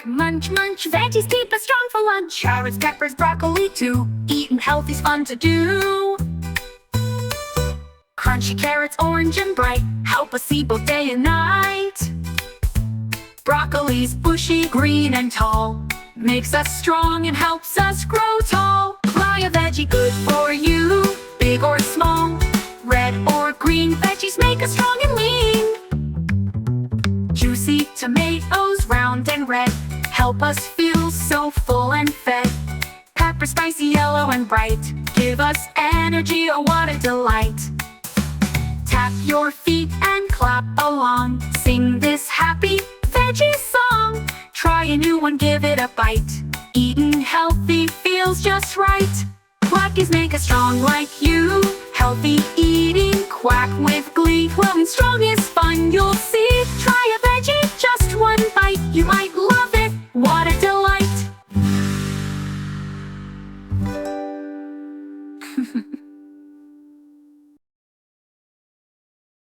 quack, munch, munch. Veggies keep us strong for lunch. Carrots, peppers, broccoli too. Eating healthy's fun to do. Crunchy carrots, orange and bright, help us see both day and night. Broccoli's bushy, green and tall, makes us strong and helps us grow tall. Fry a veggie good for you, big or small. Red or green veggies make us strong and lean. Juicy tomatoes, round and red, help us feel so full and fed. Pepper, spicy, yellow and bright, give us energy, oh what a delight. Tap your feet and clap along, sing this happy veggie song. Try a new one, give it a bite. Eating healthy feels just right. Quackies make us strong like you. Healthy eating, quack with glee. Growing strong is fun, you'll see. Try a veggie, just one bite. You might love it, what a delight.